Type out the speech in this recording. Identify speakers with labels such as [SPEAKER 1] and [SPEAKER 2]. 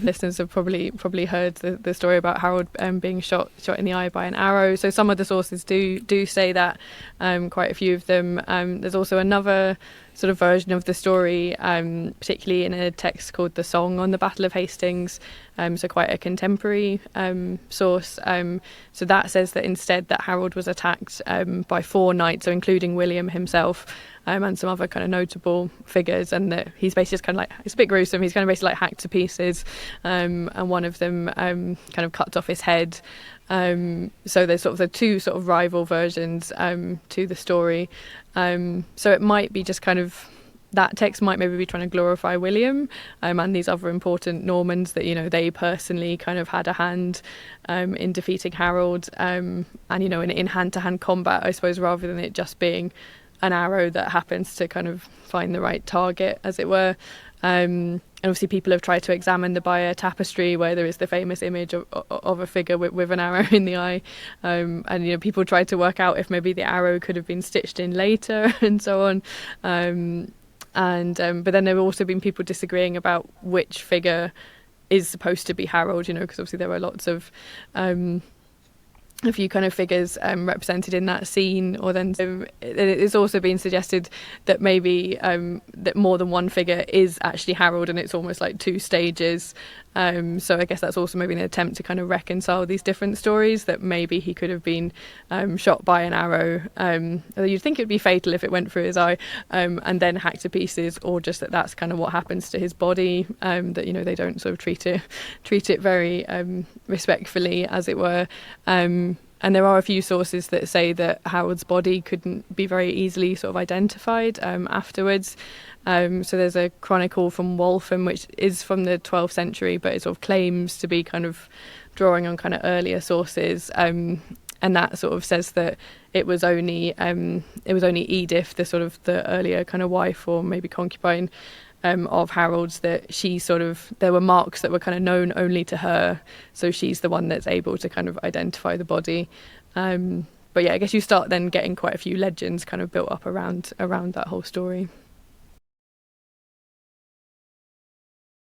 [SPEAKER 1] Listeners have probably heard the story about Harold being shot in the eye by an arrow. So some of the sources do say that, quite a few of them. There's also another sort of version of the story, particularly in a text called The Song on the Battle of Hastings, so quite a contemporary source. So that says that instead that Harold was attacked by 4 knights, so including William himself, and some other kind of notable figures, and that he's basically just kind of like, it's a bit gruesome, he's kind of basically like hacked to pieces, and one of them kind of cuts off his head. So there's sort of the 2 sort of rival versions to the story. So it might be just kind of, that text might maybe be trying to glorify William and these other important Normans, that, you know, they personally kind of had a hand in defeating Harold, and, you know, in hand-to-hand combat, I suppose, rather than it just being an arrow that happens to kind of find the right target, as it were. And obviously people have tried to examine the Bayeux tapestry, where there is the famous image of a figure with an arrow in the eye, and, you know, people tried to work out if maybe the arrow could have been stitched in later and so on. But then there have also been people disagreeing about which figure is supposed to be Harold, you know, because obviously there were lots of a few kind of figures represented in that scene. Or then it's also been suggested that maybe that more than one figure is actually Harold, and it's almost like 2 stages. So I guess that's also maybe an attempt to kind of reconcile these different stories, that maybe he could have been shot by an arrow. You'd think it would be fatal if it went through his eye, and then hacked to pieces, or just that's kind of what happens to his body, that, you know, they don't sort of treat it very respectfully, as it were. And there are a few sources that say that Harold's body couldn't be very easily sort of identified afterwards. So there's a chronicle from Waltham, which is from the 12th century, but it sort of claims to be kind of drawing on kind of earlier sources. And that sort of says that it was only Edith, the sort of the earlier kind of wife, or maybe concubine, of Harold's, that she sort of, there were marks that were kind of known only to her, so she's the one that's able to kind of identify the body. But yeah, I guess you start then getting quite a few legends kind of built up around that whole story.